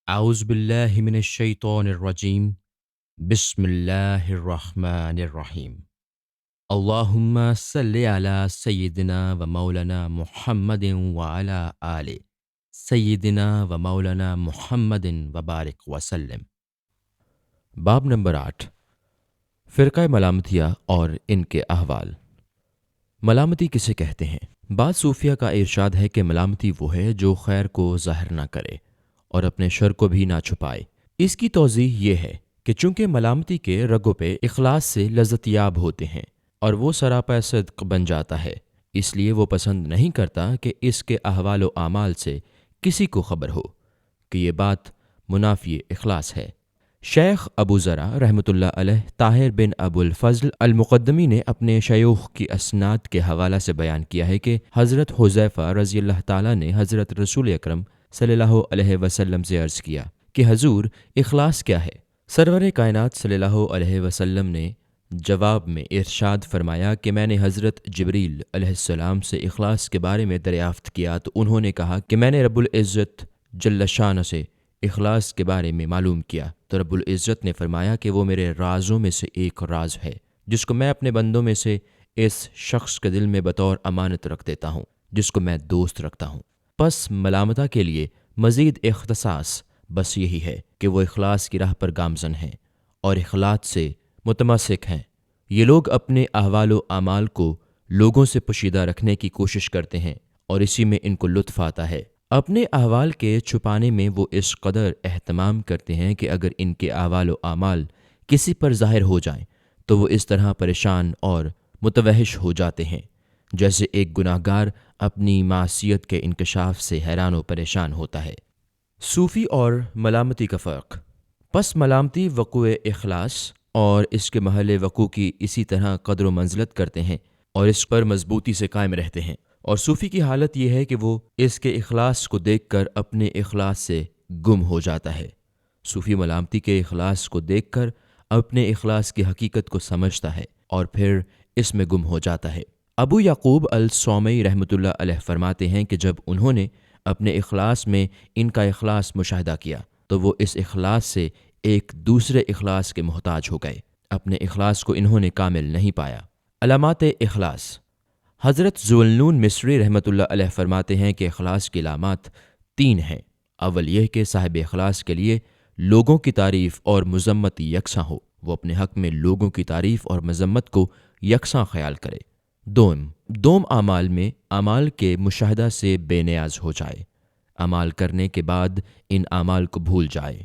اعوذ باللہ من الشیطان الرجیم بسم اللہ الرحمن الرحیم اللہم صلی علی سیدنا و مولانا محمد وعلی آل سیدنا و مولانا محمد وبارک وسلم۔ باب نمبر 8، فرقہ ملامتیہ اور ان کے احوال۔ ملامتی کسے کہتے ہیں؟ بعض صوفیہ کا ارشاد ہے کہ ملامتی وہ ہے جو خیر کو ظاہر نہ کرے اور اپنے شر کو بھی نہ چھپائے۔ اس کی توضیح یہ ہے کہ چونکہ ملامتی کے رگوں پہ اخلاص سے لذت یاب ہوتے ہیں اور وہ سراپا صدق بن جاتا ہے، اس لیے وہ پسند نہیں کرتا کہ اس کے احوال و اعمال سے کسی کو خبر ہو کہ یہ بات منافی اخلاص ہے۔ شیخ ابو ذرا رحمۃ اللہ علیہ طاہر بن ابو الفضل المقدمی نے اپنے شیوخ کی اسناد کے حوالہ سے بیان کیا ہے کہ حضرت حذیفہ رضی اللہ تعالیٰ نے حضرت رسول اکرم صلی اللہ علیہ وسلم سے عرض کیا کہ حضور اخلاص کیا ہے؟ سرور کائنات صلی اللہ علیہ وسلم نے جواب میں ارشاد فرمایا کہ میں نے حضرت جبریل علیہ السلام سے اخلاص کے بارے میں دریافت کیا تو انہوں نے کہا کہ میں نے رب العزت جل شانہ سے اخلاص کے بارے میں معلوم کیا تو رب العزت نے فرمایا کہ وہ میرے رازوں میں سے ایک راز ہے جس کو میں اپنے بندوں میں سے اس شخص کے دل میں بطور امانت رکھ دیتا ہوں جس کو میں دوست رکھتا ہوں۔ پس ملامتہ کے لیے مزید اختصاص بس یہی ہے کہ وہ اخلاص کی راہ پر گامزن ہیں اور اخلاص سے متمسک ہیں۔ یہ لوگ اپنے احوال و اعمال کو لوگوں سے پوشیدہ رکھنے کی کوشش کرتے ہیں اور اسی میں ان کو لطف آتا ہے۔ اپنے احوال کے چھپانے میں وہ اس قدر اہتمام کرتے ہیں کہ اگر ان کے احوال و اعمال کسی پر ظاہر ہو جائیں تو وہ اس طرح پریشان اور متوحش ہو جاتے ہیں جیسے ایک گناہ گار اپنی معصیت کے انکشاف سے حیران و پریشان ہوتا ہے۔ صوفی اور ملامتی کا فرق۔ پس ملامتی وقوع اخلاص اور اس کے محل وقوع کی اسی طرح قدر و منزلت کرتے ہیں اور اس پر مضبوطی سے قائم رہتے ہیں، اور صوفی کی حالت یہ ہے کہ وہ اس کے اخلاص کو دیکھ کر اپنے اخلاص سے گم ہو جاتا ہے۔ صوفی ملامتی کے اخلاص کو دیکھ کر اپنے اخلاص کی حقیقت کو سمجھتا ہے اور پھر اس میں گم ہو جاتا ہے۔ ابو یعقوب الصومی رحمۃ اللہ علیہ فرماتے ہیں کہ جب انہوں نے اپنے اخلاص میں ان کا اخلاص مشاہدہ کیا تو وہ اس اخلاص سے ایک دوسرے اخلاص کے محتاج ہو گئے۔ اپنے اخلاص کو انہوں نے کامل نہیں پایا۔ علامات اخلاص۔ حضرت ذوالنون مصری رحمۃ اللہ علیہ فرماتے ہیں کہ اخلاص کی علامات 3 ہیں۔ اول یہ کہ صاحب اخلاص کے لیے لوگوں کی تعریف اور مذمت یکساں ہو، وہ اپنے حق میں لوگوں کی تعریف اور مذمت کو یکساں خیال کرے۔ دوم اعمال میں اعمال کے مشاہدہ سے بے نیاز ہو جائے، اعمال کرنے کے بعد ان اعمال کو بھول جائے۔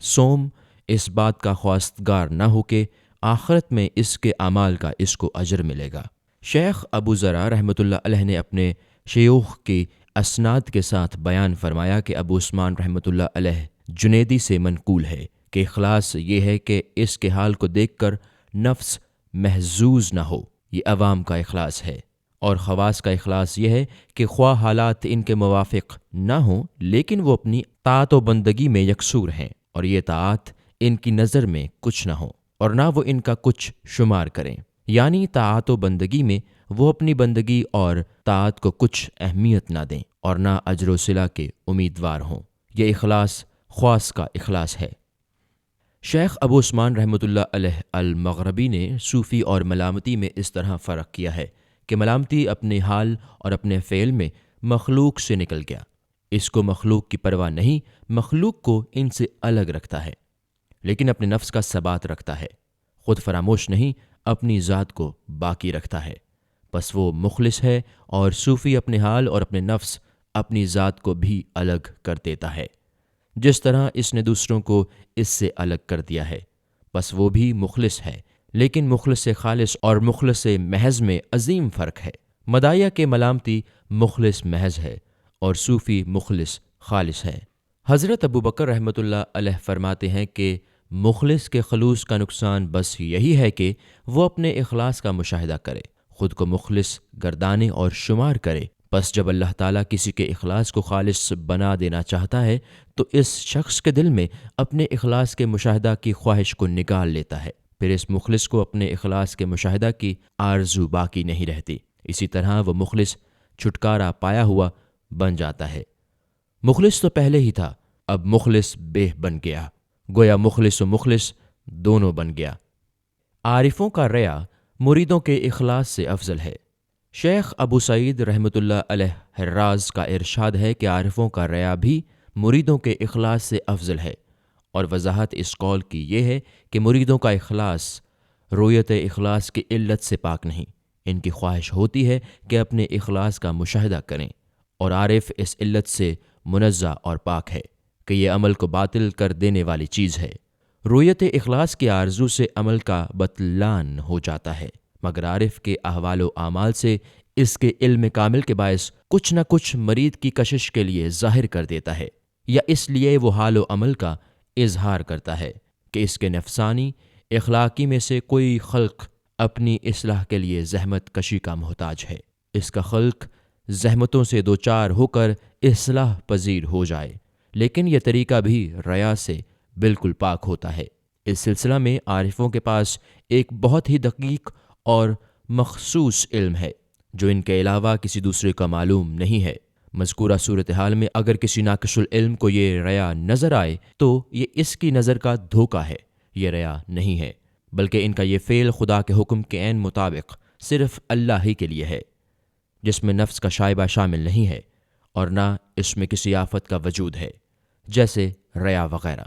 سوم اس بات کا خواستگار نہ ہو کہ آخرت میں اس کے اعمال کا اس کو اجر ملے گا۔ شیخ ابو ذرا رحمۃ اللہ علیہ نے اپنے شیوخ کی اسناد کے ساتھ بیان فرمایا کہ ابو عثمان رحمۃ اللہ علیہ جنیدی سے منقول ہے کہ اخلاص یہ ہے کہ اس کے حال کو دیکھ کر نفس محظوظ نہ ہو، یہ عوام کا اخلاص ہے، اور خواص کا اخلاص یہ ہے کہ خواہ حالات ان کے موافق نہ ہوں لیکن وہ اپنی طاعت و بندگی میں یکسور ہیں اور یہ طاعت ان کی نظر میں کچھ نہ ہو اور نہ وہ ان کا کچھ شمار کریں، یعنی طاعت و بندگی میں وہ اپنی بندگی اور طاعت کو کچھ اہمیت نہ دیں اور نہ اجر و صلہ کے امیدوار ہوں۔ یہ اخلاص خواص کا اخلاص ہے۔ شیخ ابو عثمان رحمۃ اللہ علیہ المغربی نے صوفی اور ملامتی میں اس طرح فرق کیا ہے کہ ملامتی اپنے حال اور اپنے فعل میں مخلوق سے نکل گیا، اس کو مخلوق کی پرواہ نہیں، مخلوق کو ان سے الگ رکھتا ہے لیکن اپنے نفس کا ثبات رکھتا ہے، خود فراموش نہیں، اپنی ذات کو باقی رکھتا ہے۔ پس وہ مخلص ہے، اور صوفی اپنے حال اور اپنے نفس اپنی ذات کو بھی الگ کر دیتا ہے جس طرح اس نے دوسروں کو اس سے الگ کر دیا ہے۔ پس وہ بھی مخلص ہے، لیکن مخلص خالص اور مخلص محض میں عظیم فرق ہے۔ مداحیہ کے ملامتی مخلص محض ہے اور صوفی مخلص خالص ہے۔ حضرت ابو بکر رحمۃ اللہ علیہ فرماتے ہیں کہ مخلص کے خلوص کا نقصان بس یہی ہے کہ وہ اپنے اخلاص کا مشاہدہ کرے، خود کو مخلص گردانے اور شمار کرے۔ پس جب اللہ تعالیٰ کسی کے اخلاص کو خالص بنا دینا چاہتا ہے تو اس شخص کے دل میں اپنے اخلاص کے مشاہدہ کی خواہش کو نکال لیتا ہے، پھر اس مخلص کو اپنے اخلاص کے مشاہدہ کی آرزو باقی نہیں رہتی، اسی طرح وہ مخلص چھٹکارا پایا ہوا بن جاتا ہے۔ مخلص تو پہلے ہی تھا، اب مخلص بے بن گیا، گویا مخلص و مخلص دونوں بن گیا۔ عارفوں کا ریا مریدوں کے اخلاص سے افضل ہے۔ شیخ ابو سعید رحمۃ اللہ علیہ حراز کا ارشاد ہے کہ عارفوں کا ریا بھی مریدوں کے اخلاص سے افضل ہے، اور وضاحت اس قول کی یہ ہے کہ مریدوں کا اخلاص رویت اخلاص کی علت سے پاک نہیں، ان کی خواہش ہوتی ہے کہ اپنے اخلاص کا مشاہدہ کریں، اور عارف اس علت سے منزہ اور پاک ہے کہ یہ عمل کو باطل کر دینے والی چیز ہے۔ رویت اخلاص کی آرزو سے عمل کا بطلان ہو جاتا ہے، مگر عارف کے احوال و اعمال سے اس کے علم کامل کے باعث کچھ نہ کچھ مرید کی کشش کے لیے ظاہر کر دیتا ہے، یا اس لیے وہ حال و عمل کا اظہار کرتا ہے کہ اس کے نفسانی اخلاقی میں سے کوئی خلق اپنی اصلاح کے لیے زحمت کشی کا محتاج ہے، اس کا خلق زحمتوں سے دوچار ہو کر اصلاح پذیر ہو جائے، لیکن یہ طریقہ بھی ریا سے بالکل پاک ہوتا ہے۔ اس سلسلہ میں عارفوں کے پاس ایک بہت ہی دقیق اور مخصوص علم ہے جو ان کے علاوہ کسی دوسرے کا معلوم نہیں ہے۔ مذکورہ صورتحال میں اگر کسی ناقص العلم کو یہ ریا نظر آئے تو یہ اس کی نظر کا دھوکہ ہے، یہ ریا نہیں ہے، بلکہ ان کا یہ فعل خدا کے حکم کے عین مطابق صرف اللہ ہی کے لیے ہے، جس میں نفس کا شائبہ شامل نہیں ہے اور نہ اس میں کسی آفت کا وجود ہے، جیسے ریا وغیرہ۔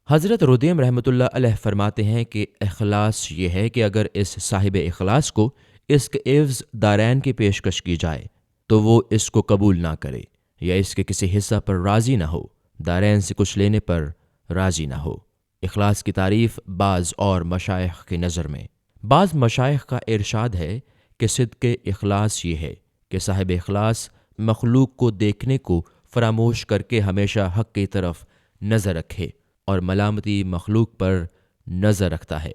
حضرت ردیم رحمۃ اللہ علیہ فرماتے ہیں کہ اخلاص یہ ہے کہ اگر اس صاحب اخلاص کو اس کے عوض دارین کی پیشکش کی جائے تو وہ اس کو قبول نہ کرے، یا اس کے کسی حصہ پر راضی نہ ہو، دارین سے کچھ لینے پر راضی نہ ہو۔ اخلاص کی تعریف بعض اور مشائخ کی نظر میں، بعض مشائخ کا ارشاد ہے کہ صدق اخلاص یہ ہے کہ صاحب اخلاص مخلوق کو دیکھنے کو فراموش کر کے ہمیشہ حق کی طرف نظر رکھے اور ملامتی مخلوق پر نظر رکھتا ہے،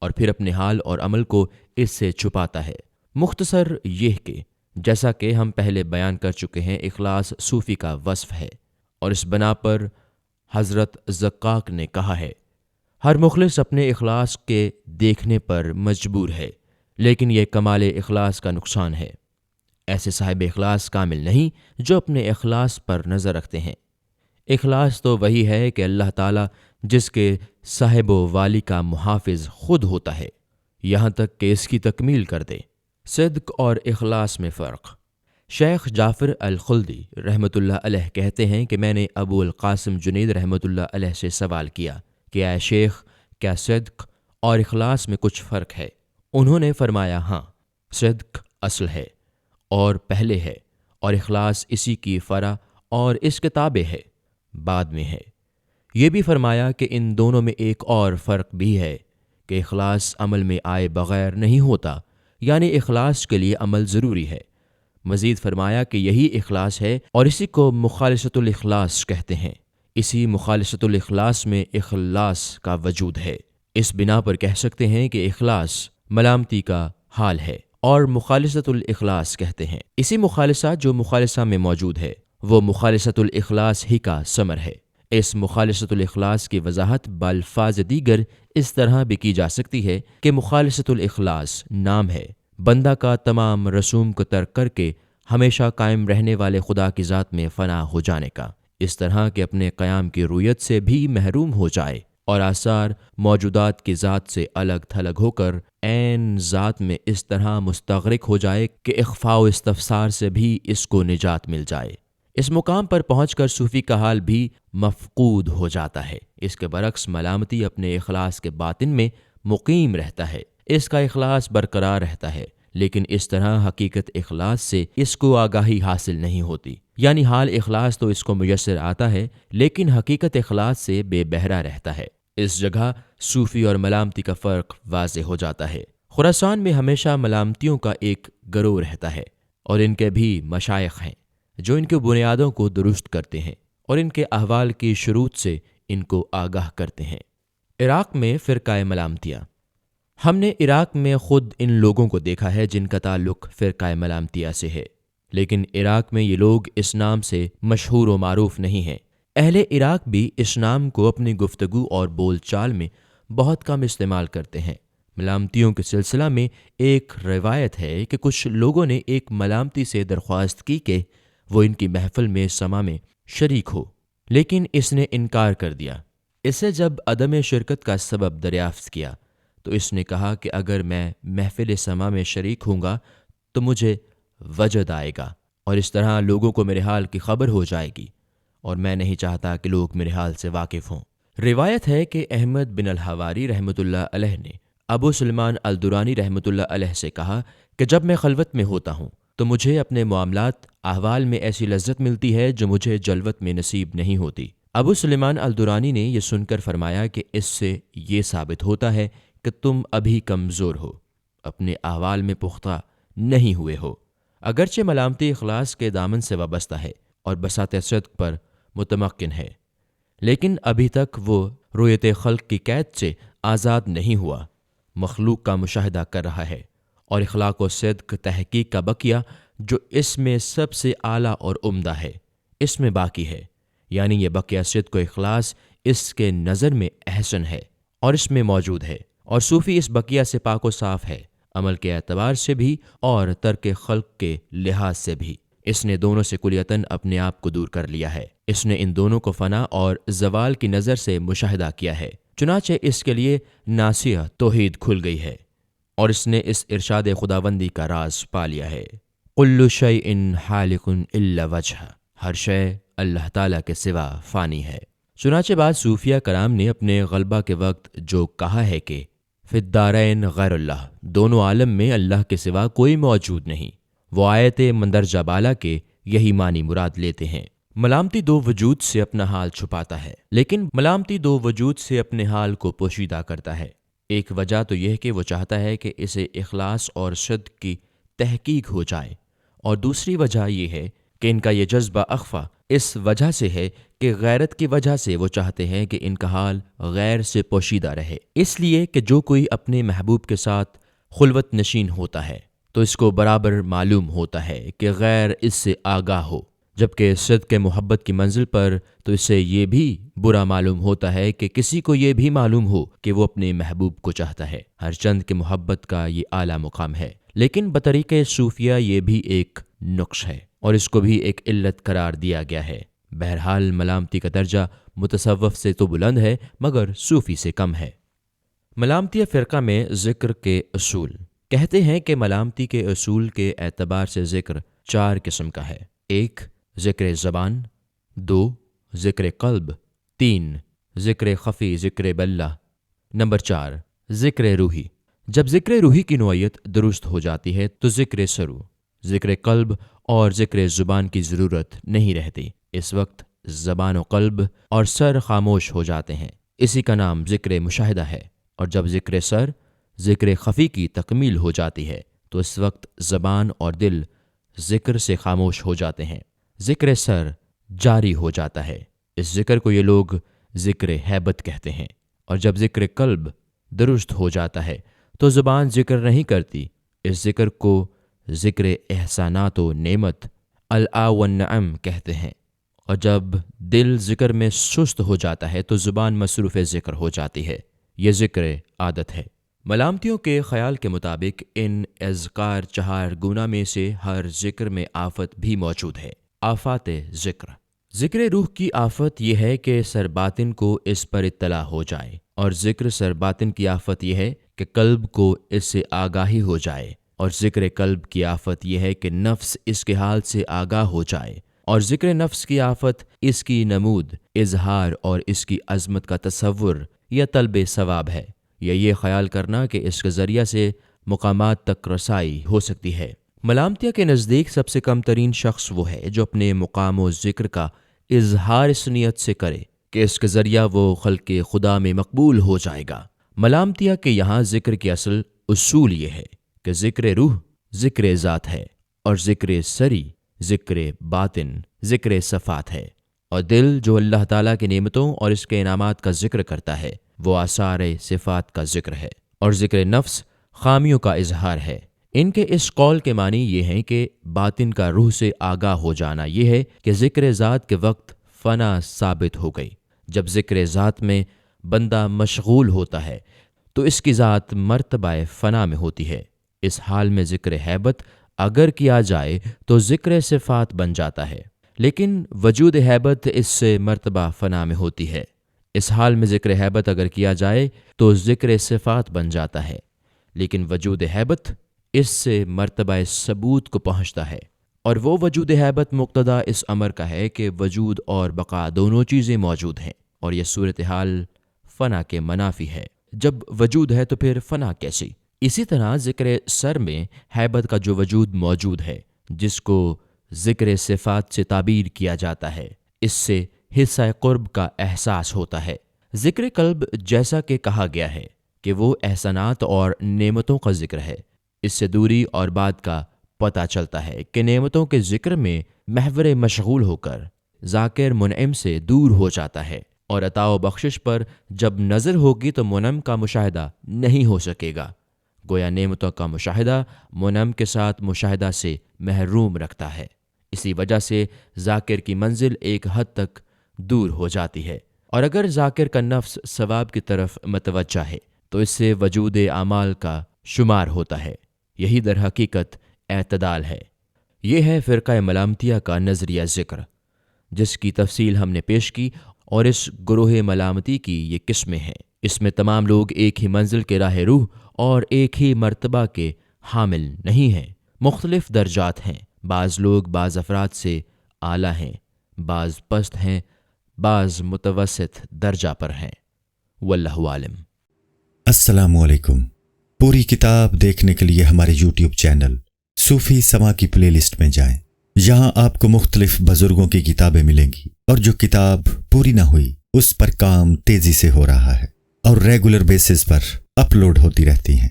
اور پھر اپنے حال اور عمل کو اس سے چھپاتا ہے۔ مختصر یہ کہ جیسا کہ ہم پہلے بیان کر چکے ہیں، اخلاص صوفی کا وصف ہے، اور اس بنا پر حضرت زقاق نے کہا ہے، ہر مخلص اپنے اخلاص کے دیکھنے پر مجبور ہے، لیکن یہ کمال اخلاص کا نقصان ہے۔ ایسے صاحب اخلاص کامل نہیں جو اپنے اخلاص پر نظر رکھتے ہیں۔ اخلاص تو وہی ہے کہ اللہ تعالیٰ جس کے صاحب و والی کا محافظ خود ہوتا ہے، یہاں تک کہ اس کی تکمیل کر دے۔ صدق اور اخلاص میں فرق۔ شیخ جعفر الخلدی رحمۃ اللہ علیہ کہتے ہیں کہ میں نے ابو القاسم جنید رحمۃ اللہ علیہ سے سوال کیا کہ اے شیخ، کیا صدق اور اخلاص میں کچھ فرق ہے؟ انہوں نے فرمایا، ہاں، صدق اصل ہے اور پہلے ہے، اور اخلاص اسی کی فرع اور اس کے تابع ہے، بعد میں ہے۔ یہ بھی فرمایا کہ ان دونوں میں ایک اور فرق بھی ہے کہ اخلاص عمل میں آئے بغیر نہیں ہوتا، یعنی اخلاص کے لیے عمل ضروری ہے۔ مزید فرمایا کہ یہی اخلاص ہے اور اسی کو مخالصۃ الاخلاص کہتے ہیں۔ اسی مخالصۃ الاخلاص میں اخلاص کا وجود ہے۔ اس بنا پر کہہ سکتے ہیں کہ اخلاص ملامتی کا حال ہے اور مخالصۃ الاخلاص کہتے ہیں۔ اسی مخالصہ جو مخالصہ میں موجود ہے وہ مخالصۃ الاخلاص ہی کا ثمر ہے۔ اس مخالصۃ الاخلاص کی وضاحت بالفاظ دیگر اس طرح بھی کی جا سکتی ہے کہ مخالصۃ الاخلاص نام ہے بندہ کا تمام رسوم کو ترک کر کے ہمیشہ قائم رہنے والے خدا کی ذات میں فنا ہو جانے کا، اس طرح کہ اپنے قیام کی رویت سے بھی محروم ہو جائے اور آثار موجودات کی ذات سے الگ تھلگ ہو کر عین ذات میں اس طرح مستغرق ہو جائے کہ اخفاء و استفسار سے بھی اس کو نجات مل جائے۔ اس مقام پر پہنچ کر صوفی کا حال بھی مفقود ہو جاتا ہے۔ اس کے برعکس ملامتی اپنے اخلاص کے باطن میں مقیم رہتا ہے، اس کا اخلاص برقرار رہتا ہے، لیکن اس طرح حقیقت اخلاص سے اس کو آگاہی حاصل نہیں ہوتی، یعنی حال اخلاص تو اس کو میسر آتا ہے لیکن حقیقت اخلاص سے بے بہرا رہتا ہے۔ اس جگہ صوفی اور ملامتی کا فرق واضح ہو جاتا ہے۔ خراسان میں ہمیشہ ملامتیوں کا ایک گروہ رہتا ہے اور ان کے بھی مشائخ ہیں جو ان کے بنیادوں کو درست کرتے ہیں اور ان کے احوال کی شروط سے ان کو آگاہ کرتے ہیں۔ عراق میں فرقہ ملامتیہ۔ ہم نے عراق میں خود ان لوگوں کو دیکھا ہے جن کا تعلق فرقہ ملامتیہ سے ہے، لیکن عراق میں یہ لوگ اس نام سے مشہور و معروف نہیں ہیں۔ اہل عراق بھی اس نام کو اپنی گفتگو اور بول چال میں بہت کم استعمال کرتے ہیں۔ ملامتیوں کے سلسلہ میں ایک روایت ہے کہ کچھ لوگوں نے ایک ملامتی سے درخواست کی کہ وہ ان کی محفل میں سما میں شریک ہو، لیکن اس نے انکار کر دیا۔ اسے جب عدم شرکت کا سبب دریافت کیا تو اس نے کہا کہ اگر میں محفل سما میں شریک ہوں گا تو مجھے وجد آئے گا اور اس طرح لوگوں کو میرے حال کی خبر ہو جائے گی، اور میں نہیں چاہتا کہ لوگ میرے حال سے واقف ہوں۔ روایت ہے کہ احمد بن الحواری رحمۃ اللہ علیہ نے ابو سلمان الدرانی رحمۃ اللہ علیہ سے کہا کہ جب میں خلوت میں ہوتا ہوں تو مجھے اپنے معاملات احوال میں ایسی لذت ملتی ہے جو مجھے جلوت میں نصیب نہیں ہوتی۔ ابو سلیمان الدرانی نے یہ سن کر فرمایا کہ اس سے یہ ثابت ہوتا ہے کہ تم ابھی کمزور ہو، اپنے احوال میں پختہ نہیں ہوئے ہو۔ اگرچہ ملامتی اخلاص کے دامن سے وابستہ ہے اور بساط صدق پر متمکن ہے، لیکن ابھی تک وہ رؤیت خلق کی قید سے آزاد نہیں ہوا، مخلوق کا مشاہدہ کر رہا ہے، اور اخلاق و صدق تحقیق کا بقیہ جو اس میں سب سے اعلیٰ اور عمدہ ہے اس میں باقی ہے، یعنی یہ بقیہ صدق و اخلاص اس کے نظر میں احسن ہے اور اس میں موجود ہے، اور صوفی اس بقیہ سے پاک و صاف ہے، عمل کے اعتبار سے بھی اور ترک خلق کے لحاظ سے بھی۔ اس نے دونوں سے کلیتاً اپنے آپ کو دور کر لیا ہے، اس نے ان دونوں کو فنا اور زوال کی نظر سے مشاہدہ کیا ہے، چنانچہ اس کے لیے ناصیہ توحید کھل گئی ہے اور اس نے اس ارشاد خداوندی کا راز پا لیا ہے۔ کل شیء حالق الا وجہ، ہر شے اللہ تعالیٰ کے سوا فانی ہے۔ چنانچہ بعض صوفیہ کرام نے اپنے غلبہ کے وقت جو کہا ہے کہ فی الدارین غیر اللہ، دونوں عالم میں اللہ کے سوا کوئی موجود نہیں، وہ آیت مندرجہ بالا کے یہی معنی مراد لیتے ہیں۔ ملامتی دو وجود سے اپنا حال چھپاتا ہے، لیکن ملامتی دو وجود سے اپنے حال کو پوشیدہ کرتا ہے۔ ایک وجہ تو یہ کہ وہ چاہتا ہے کہ اسے اخلاص اور صدق کی تحقیق ہو جائے، اور دوسری وجہ یہ ہے کہ ان کا یہ جذبہ اخفا اس وجہ سے ہے کہ غیرت کی وجہ سے وہ چاہتے ہیں کہ ان کا حال غیر سے پوشیدہ رہے، اس لیے کہ جو کوئی اپنے محبوب کے ساتھ خلوت نشین ہوتا ہے تو اس کو برابر معلوم ہوتا ہے کہ غیر اس سے آگاہ ہو، جبکہ صدق کے محبت کی منزل پر تو اسے یہ بھی برا معلوم ہوتا ہے کہ کسی کو یہ بھی معلوم ہو کہ وہ اپنے محبوب کو چاہتا ہے۔ ہر چند کے محبت کا یہ اعلیٰ مقام ہے، لیکن بطریق صوفیہ یہ بھی ایک نقص ہے اور اس کو بھی ایک علت قرار دیا گیا ہے۔ بہرحال ملامتی کا درجہ متصوف سے تو بلند ہے مگر صوفی سے کم ہے۔ ملامتی فرقہ میں ذکر کے اصول کہتے ہیں کہ ملامتی کے اصول کے اعتبار سے ذکر 4 قسم کا ہے۔ 1 ذکر زبان، 2 ذکر قلب، 3 ذکر خفی ذکر باللہ، نمبر 4 ذکر روحی۔ جب ذکر روحی کی نوعیت درست ہو جاتی ہے تو ذکر سرو، ذکر قلب اور ذکر زبان کی ضرورت نہیں رہتی۔ اس وقت زبان و قلب اور سر خاموش ہو جاتے ہیں، اسی کا نام ذکر مشاہدہ ہے، اور جب ذکر سر ذکر خفی کی تکمیل ہو جاتی ہے تو اس وقت زبان اور دل ذکر سے خاموش ہو جاتے ہیں، ذکر سر جاری ہو جاتا ہے، اس ذکر کو یہ لوگ ذکر ہیبت کہتے ہیں، اور جب ذکر قلب درست ہو جاتا ہے تو زبان ذکر نہیں کرتی، اس ذکر کو ذکر احسانات و نعمت الآ والنعم کہتے ہیں، اور جب دل ذکر میں سست ہو جاتا ہے تو زبان مصروف ذکر ہو جاتی ہے، یہ ذکر عادت ہے۔ ملامتیوں کے خیال کے مطابق ان اذکار 4 گنا میں سے ہر ذکر میں آفت بھی موجود ہے۔ آفات ذکر، ذکر روح کی آفت یہ ہے کہ سرباطن کو اس پر اطلاع ہو جائے، اور ذکر سرباطن کی آفت یہ ہے کہ قلب کو اس سے آگاہی ہو جائے، اور ذکر قلب کی آفت یہ ہے کہ نفس اس کے حال سے آگاہ ہو جائے، اور ذکر نفس کی آفت اس کی نمود، اظہار اور اس کی عظمت کا تصور یا طلب ثواب ہے، یا یہ خیال کرنا کہ اس کے ذریعہ سے مقامات تک رسائی ہو سکتی ہے۔ ملامتیہ کے نزدیک سب سے کم ترین شخص وہ ہے جو اپنے مقام و ذکر کا اظہار اس نیت سے کرے کہ اس کے ذریعہ وہ خلق خدا میں مقبول ہو جائے گا۔ ملامتیہ کے یہاں ذکر کی اصل اصول یہ ہے کہ ذکر روح ذکر ذات ہے، اور ذکر سری ذکر باطن ذکر صفات ہے، اور دل جو اللہ تعالیٰ کی نعمتوں اور اس کے انعامات کا ذکر کرتا ہے وہ آثار صفات کا ذکر ہے، اور ذکر نفس خامیوں کا اظہار ہے۔ ان کے اس قول کے معنی یہ ہیں کہ باطن کا روح سے آگاہ ہو جانا یہ ہے کہ ذکر ذات کے وقت فنا ثابت ہو گئی۔ جب ذکر ذات میں بندہ مشغول ہوتا ہے تو اس کی ذات مرتبہ فنا میں ہوتی ہے، اس حال میں ذکر ہیبت اگر کیا جائے تو ذکر صفات بن جاتا ہے۔ لیکن وجود ہیبت اس سے مرتبہ فنا میں ہوتی ہے۔ اس حال میں ذکر ہیبت اگر کیا جائے تو ذکر صفات بن جاتا ہے، لیکن وجود ہیبت اس سے مرتبہ ثبوت کو پہنچتا ہے، اور وہ وجود ہیبت مقتضا اس امر کا ہے کہ وجود اور بقا دونوں چیزیں موجود ہیں، اور یہ صورتحال فنا کے منافی ہے۔ جب وجود ہے تو پھر فنا کیسی؟ اسی طرح ذکر سر میں ہیبت کا جو وجود موجود ہے، جس کو ذکر صفات سے تعبیر کیا جاتا ہے، اس سے حصہ قرب کا احساس ہوتا ہے۔ ذکر قلب جیسا کہ کہا گیا ہے کہ وہ احسانات اور نعمتوں کا ذکر ہے، اس سے دوری اور بات کا پتہ چلتا ہے کہ نعمتوں کے ذکر میں محور مشغول ہو کر ذاکر منعم سے دور ہو جاتا ہے، اور عطا و بخشش پر جب نظر ہوگی تو منعم کا مشاہدہ نہیں ہو سکے گا۔ گویا نعمتوں کا مشاہدہ منعم کے ساتھ مشاہدہ سے محروم رکھتا ہے۔ اسی وجہ سے ذاکر کی منزل ایک حد تک دور ہو جاتی ہے، اور اگر ذاکر کا نفس ثواب کی طرف متوجہ ہے تو اس سے وجود اعمال کا شمار ہوتا ہے۔ یہی در حقیقت اعتدال ہے۔ یہ ہے فرقہ ملامتیہ کا نظریہ ذکر، جس کی تفصیل ہم نے پیش کی، اور اس گروہ ملامتی کی یہ قسمیں ہیں۔ اس میں تمام لوگ ایک ہی منزل کے راہ روح اور ایک ہی مرتبہ کے حامل نہیں ہیں، مختلف درجات ہیں۔ بعض لوگ بعض افراد سے اعلیٰ ہیں، بعض پست ہیں، بعض متوسط درجہ پر ہیں۔ واللہ عالم۔ السلام علیکم۔ پوری کتاب دیکھنے کے لیے ہمارے یوٹیوب چینل صوفی سما کی پلے لسٹ میں جائیں۔ یہاں آپ کو مختلف بزرگوں کی کتابیں ملیں گی، اور جو کتاب پوری نہ ہوئی اس پر کام تیزی سے ہو رہا ہے اور ریگولر بیسس پر اپلوڈ ہوتی رہتی ہیں۔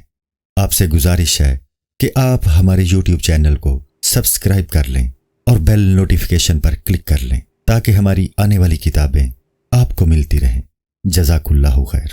آپ سے گزارش ہے کہ آپ ہمارے یوٹیوب چینل کو سبسکرائب کر لیں اور بیل نوٹیفیکیشن پر کلک کر لیں تاکہ ہماری آنے والی کتابیں آپ کو ملتی رہیں۔ جزاک اللہ خیر۔